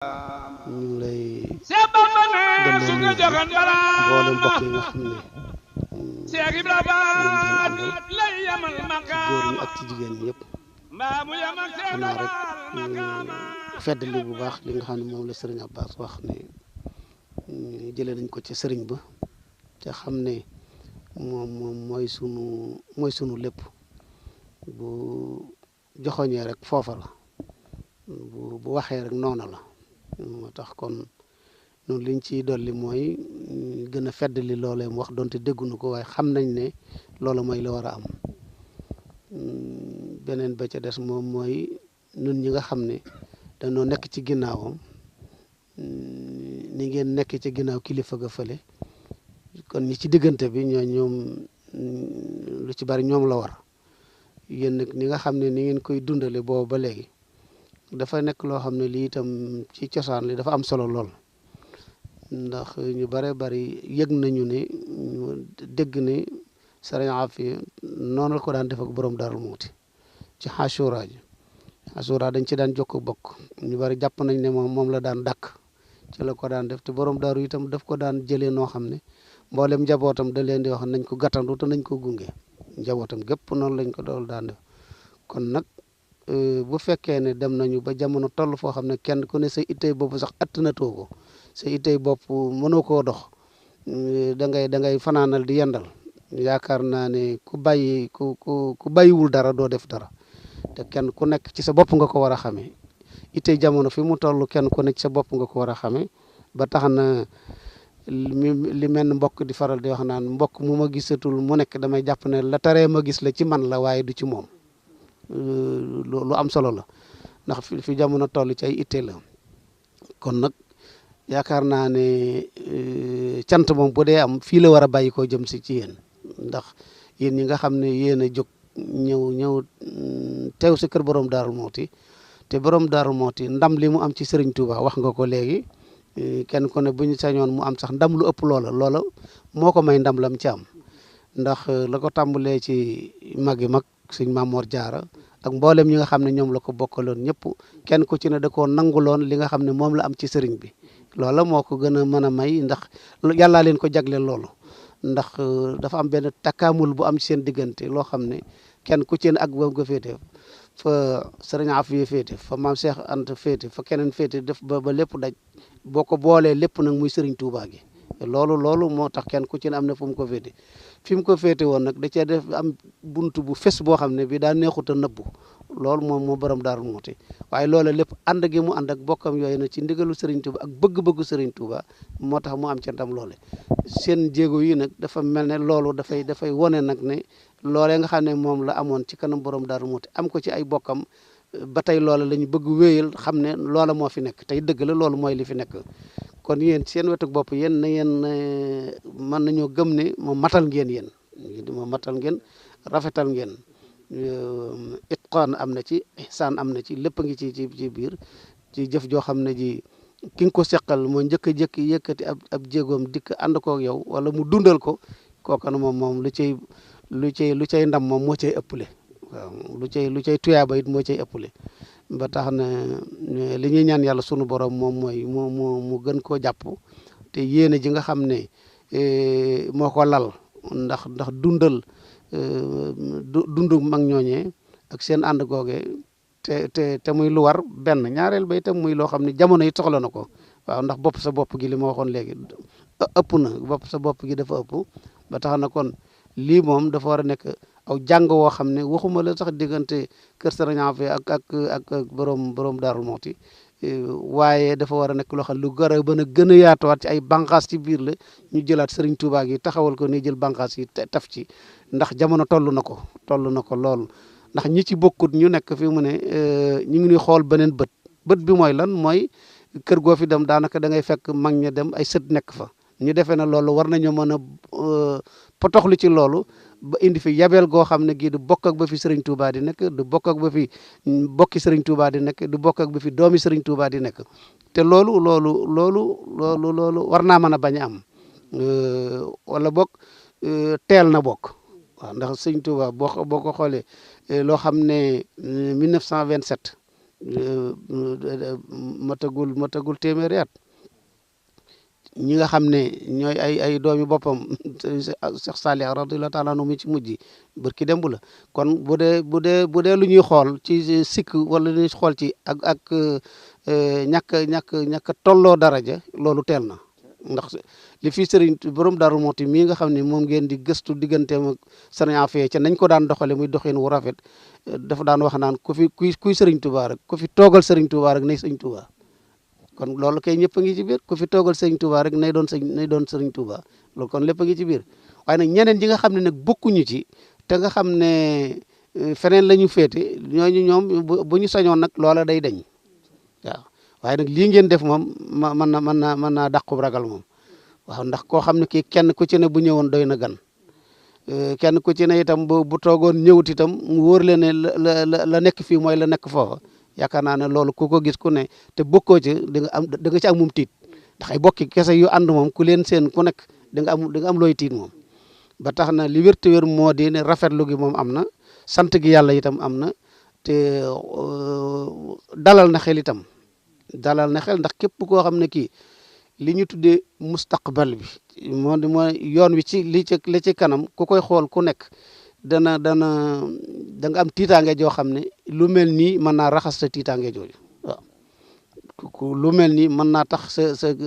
ñu ngi lay delloo nuyu bi mboolem mbokk yi nga xam ne ñoom ngeen àndal ci góor ñi ak ci jigéen ñi yëpp xanaa rek feddali bu baax li nga xam ne moom la sëriñ Abbas wax ne jëlee nañ ko ci sëriñ ba te xam ne moom mooy sunu lépp bu joxoñee rek foofa la bu waxee rek noona la moo tax kon noonu liñ ciy dolli mooy gën a feddali loolee mu wax donte dégguñu ko waaye xam nañ ne loola mooy la war a am beneen ba ca des moom mooy nun ñi nga xam ne dañoo nekk ci ginnaawam ni ngeen nekk ci ginnaaw kilifa ga fële kon ñi ci diggante bi ñoom lu ci bari ñoom la war yéen nag ni nga xam ne ni ngeen koy dundale boobu ba léegi dafa nekk loo xam ne lii itam ci cosaan li dafa am solo lool ndax ñu bare bari yëg nañu ne ñu dégg ne sëriñ Afiya noonu la ko daan def ak borom Darou Mouhty ci Ashura ji Ashura dañ ci daan jokk bokk ñu bari jàpp nañ ne moom la daan dàkk ci la ko daan def te borom Darou itam daf ko daan jëlee noo xam ne mboolem njabootam da leen di wax nañ ko gàttandu te nañ ko gunge njabootam gépp noonu lañ ko dool daan def kon nag bu fekkee ne dem nañu ba jamono toll foo xam ne kenn ku ne sa ittey bopp sax attanatoo ko sa ittey bopp mënoo koo dox da ngay fanaanal di yendal yaakaar naa ne ku bàyyiwul dara doo def dara te kenn ku nekk ci sa bopp nga ko war a xamee ittey jamono fi mu toll kenn ku nekk ci sa bopp nga ko war a xamee ba tax na li mel ne mbokk di faral di wax naan mbokk mu ma gisatul mu nekk damay jàpp ne la taree ma gis la ci man la waaye du ci moom lu am solo la ndax fi jamono toll ci ay itte la kon nag yaakaar naa ne cant moom bu dee am fii la war a bàyyi koo jëm si ci yéen ndax yéen ñi nga xam ne yéen a jóg ñëw teew si kër borom Darou Mouhty te borom Darou Mouhty ndam li mu am ci Serigne Touba wax nga ko léegi kenn ku ne bu ñu sañoon mu am sax ndam lu ëpp loola moo ko may ndam lam ci am ndax la ko tàmbalee ci mag yi mag sëñ Mamor Diarra ak mboolem ñi nga xam ne ñoom la ko bokkaloon ñëpp kenn ku ci ne da koo nanguloon li nga xam ne moom la am ci sëriñ bi loola moo ko gën a mën a may ndax yàllaa leen ko jagleel loolu ndax dafa am benn takkaamul bu am ci seen diggante loo xam ne kenn ku ci ne ak boobu nga féete fa sëriñ Afiya féete fa maam Cheikh Anta féete fa keneen féete def ba lépp daj boo ko boolee lépp nag muy sëriñ Touba gi loolu moo tax kenn ku ci ne am na fu mu ko féete fi mu ko féete woon nag da cee def am buntu bu fes boo xam ne bi daa neexut a nëbbu loolu moom moo borom Darou Mouhty waaye loola lépp ànd gi mu ànd ak bokkam yooyu na ci ndigalu Serigne Touba ak bëgg-bëggu Serigne Touba moo tax mu am ca ndam loole seen jéego yi nag dafa mel ne loolu dafay wone nag ne loolee nga xam ne moom la amoon ci kanam borom Darou Mouhty am ko ci ay bokkam ba tey loola la ñu bëgg wéyal xam ne loola moo fi nekk tey dëgg la loolu mooy li fi nekk kon yéen seen wetu bopp yéen na yéen mën nañoo gëm ne moom matal ngeen yéen moom matal ngeen rafetal ngeen itqaan am na ci ihsaan am na ci lépp a ngi ci biir ci jëf joo xam ne ji ki nga ko seqal moo njëkk a yëkkati ab jéegoom dikk ànd koog yow wala mu dundal ko kooka na moom lu cay ndam moom moo cay ëppale waaw lu cay tuyaaba it moo cay ëppale ba tax na li ñuy ñaan yàlla sunu borom moom mooy mu gën koo jàpp te yéene ji nga xam ne moo ko lal ndax dundal dundu mag ñooñee ak seen ànd googe te muy lu war benn ñaareel ba itam muy loo xam ne jamono yi soxla na ko waaw ndax bopp sa bopp gi li ma waxoon léegi ëpp na bopp sa bopp gi dafa ëpp ba tax na kon lii moom dafa war a nekk aw jàng woo xam ne waxuma la sax diggante kër Sëriñ Afiya ak borom Darou Mouhty waaye dafa war a nekk loo xam ne lu gën a yaatuwaat ci ay bànqaas ci biir la ñu jëlaat Serigne Touba gi taxawal ko ni jël bànqaas yi taf ci ndax jamono toll na ko lool ndax ñi ci bokkut ñu nekk fi mu ne ñu ngi ñuy xool beneen bët bi mooy lan mooy kër goo fi dem daanaka da ngay fekk mag ña dem ay sët nekk fa ñu defee na loolu war nañoo mën a potoxlu ci loolu ba indi fi yabeel goo xam ne gii du bokk ak ba fi Serigne Touba di nekk du bokk ak ba fi bokki Serigne Touba di nekk du bokk ak ba fi doomi Serigne Touba di nekk te loolu war naa mën a bañ a am wala bokk teel na bokk waaw ndax Serigne Touba boo ko xoolee loo xam ne 1927 matagul téeméeri at ñi nga xam ne ñooy ay doomi boppam Cheikh Salih radiyallahu taala anhu mi ci mujj barki démb la kon bu dee lu ñuy xool ci sikk wala lu ñuy xool ci ak ñàkk tolloo daraja loolu teel na ndax li fi sëriñ borom Daaru Muxti mii nga xam ne moom ngeen di gëstu digganteem ak sëriñ Afia ca nañ ko daan doxale muy doxin wu rafet dafa daan wax naan kuy sëriñ Touba rek ku fi toogal sëriñ Touba rek nay sëriñ Touba kon loolu kay ñëpp a ngi ci biir ku fi toogal sëriñ Touba rek nay doon sëriñ Touba loolu kon lépp a ngi ci biir waaye nag ñeneen ñi nga xam ne nag bokkuñu ci te nga xam ne feneen la ñu féete ñooñu ñoom bu ñu sañoon nag loola day dañ waaw waaye nag lii ngeen def moom mën naa dàqu ragal moom waaw ndax koo xam ne kii kenn ku ci ne bu ñëwoon doy na gan kenn ku ci ne itam bu toogoon ñëwut itam mu wóor leen ne la nekk fii mooy la nekk foofa yaakaar naa ne loolu ku ko gis ku ne te bokkoo ci da nga ci am moom tiit ndax ay bokki kese yu ànd moom ku leen seen ku nekk da nga am looy tiit moom ba tax na li wér te wér moo di ne rafetlu gi moom am na sant gi yàlla itam am na te dalal na xel itam dalal na xel ndax képp koo xam ne kii li ñu tuddee mustaqbal bi mooy yoon wi ci li ci kanam ku koy xool ku nekk da nga am tiitaange joo xam ne lu mel nii mën naa raxas sa tiitaange jooju waaw lu mel nii mën naa tax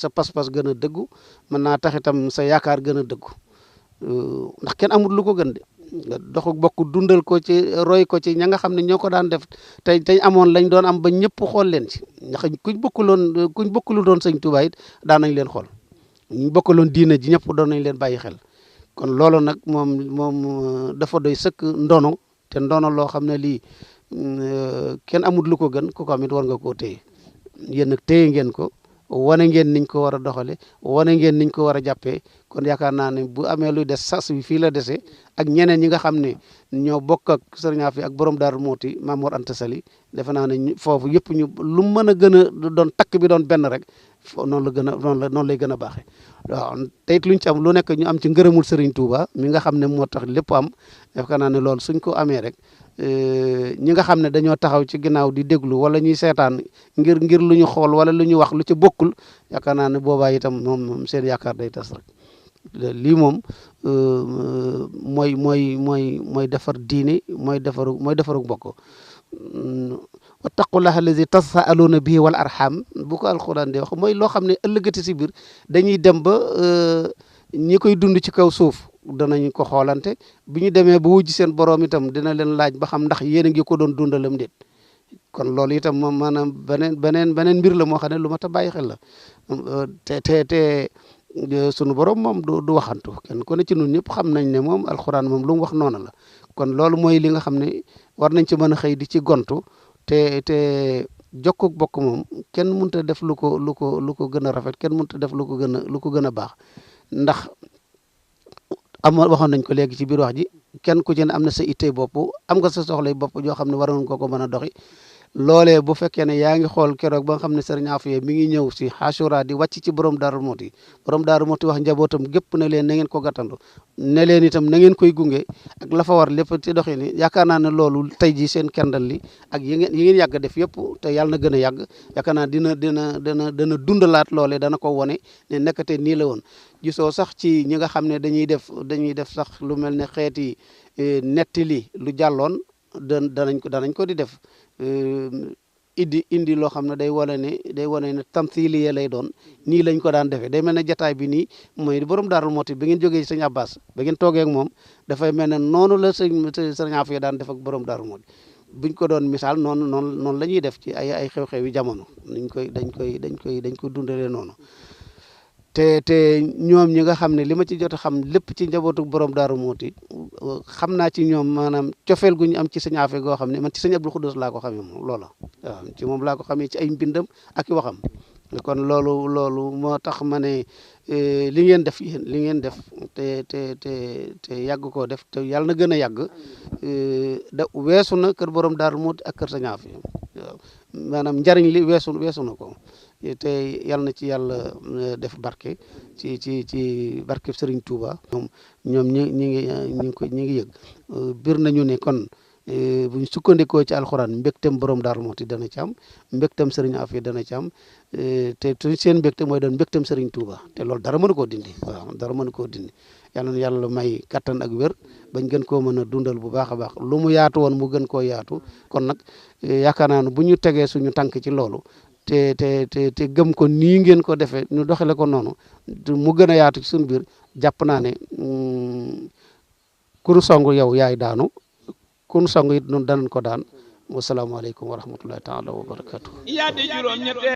sa pas-pas gën a dëggu mën naa tax itam sa yaakaar gën a dëggu ndax kenn amul lu ko gën de nga doxu bokk dundal ko ci roy ko ci ña nga xam ne ñoo ko daan def tey amoon lañ doon am ba ñëpp xool leen ci ndax kuñ bokkulu doon sëñ Tuubaa it daan nañ leen xool ñu bokkaloon diina ji ñëpp doon nañ leen bàyyi xel kon loolu nag moom dafa doy sëkk ndono te ndono loo xam ne lii kenn amul lu ko gën ku ko am it war nga koo téye yéen nag téye ngeen ko wane ngeen niñ ko war a doxale wane ngeen niñ ko war a jàppee kon yaakaar naa ne bu amee luy des sas bi fii la desee ak ñeneen ñi nga xam ne ñoo bokk ak sëriñ Afi ak borom Daaru Muxti Maam Mor Anta Sali defe naa ne foofu yëpp lu mën a gën a doon takk bi doon benn rek noonu lay gën a baaxee waaw te it luñ ci am lu nekk ñu am ci ngërëmul sëriñ Touba mi nga xam ne moo tax lépp am yaakaar naa ne loolu suñ ko amee rek ñi nga xam ne dañoo taxaw ci ginnaaw di déglu wala ñuy seetaan ngir lu ñu xool wala lu ñu wax lu ci bokkul yaakaar naa ne boobaa itam moom seen yaakaar day tas rek lii moom mooy defar diine mooy defaru mbokk wattaqullaha allazi tasaaluuna bihi wal arham bu ko alquran di wax mooy loo xam ne ëllëgati si biir dañuy dem ba ñi koy dund ci kaw suuf danañ ko xoolante bu ñu demee ba wujj seen borom itam dina leen laaj ba xam ndax yéen a ngi ko doon dundalam déet kon loolu itam moom maanaam beneen mbir la moo xam ne lu mat a bàyyi xel la te sunu borom moom du waxantu kenn ku ne ci ñun ñëpp xam nañ ne moom alxuraan moom lu mu wax noonu la kon loolu mooy li nga xam ne war nañ ci mën a xëy di ci gontu te jokku bokk moom kenn mënut a def lu ko gën a rafet kenn mënut a def lu ko gën a baax ndax waxoon nañ ko léegi ci biir wax ji kenn ku ci ne am na sa ittey bopp am nga sa soxlay bopp joo xam ne waroon ko mën a doxi loolee bu fekkee ne yaa ngi xool keroog ba nga xam ne sëriñ Afiya mi ngi ñëw si Ashura di wàcc ci borom Daaru Muxti wax njabootam gépp ne leen na ngeen ko gàttandu ne leen itam na ngeen koy gunge ak la fa war lépp ci doxi ni yaakaar naa ne loolu tey ji seen kendal li ak yi ngeen yàgg def yëpp te yàlla na gën a yàgg yaakaar naa dina dundalaat loole dana ko wone ne nekkate nii la woon gisoo sax ci ñi nga xam ne dañuy def sax lu mel ne xeeti nettali lu jàlloon danañ ko di def indi loo xam ne day wane ne tamthiliya lay doon nii lañ ko daan defee day mel ne jataay bi nii mooy borom Daaru Muxti ba ngeen jógee ci sëñ Abbas ba ngeen toogee ak moom dafay mel ne noonu la sëñ Afiya daan def ak borom Daaru Muxti buñ ko doon misaal noonu la ñuy def ci ay xew-xew yi jamono dañ koy dundalee noonu te ñoom ñi nga xam ne li ma ci jot a xam lépp ci njabootu borom Daaru Muxti xam naa ci ñoom maanaam cofeel gu ñu am ci sëñ Afe goo xam ne man ci sëñ Abdul Xuddus laa ko xamee moom loola waaw ci moom laa ko xamee ci ay mbindam ak i waxam kon loolu moo tax ma ne li ngeen def te yàgg koo def te yàlla na gën a yàgg weesu na kër borom Daaru Muxti ak kër sëñ Afe waaw maanaam njariñ li weesu na ko te yàlla na ci yàlla def barke ci barke Serigne Touba ñoom ñi ngi yëg bir nañu ne kon buñ sukkandikoo ci alxuraan mbégteem borom Daaru Muxti dana ci am mbégteem Serigne Afia dana ci am te seen mbégte mooy doon mbégteem Serigne Touba te loolu dara mënu koo dindi waaw dara mënu koo dindi yàlla na yàlla may kattan ak wér bañ gën koo mën a dundal bu baax a baax lu mu yaatu woon mu gën koo yaatu kon nag yaakaar naa ne bu ñu tegee suñu tànk ci loolu te gëm ko nii ngeen ko defee ñu doxale ko noonu mu gën a yaatu ci suñu biir jàpp naa ne ku nu song yow yaay daanu ku nu song it ñun danañ ko daan wasalaamaaleykum wa rahmatullahi taala wa barakatuh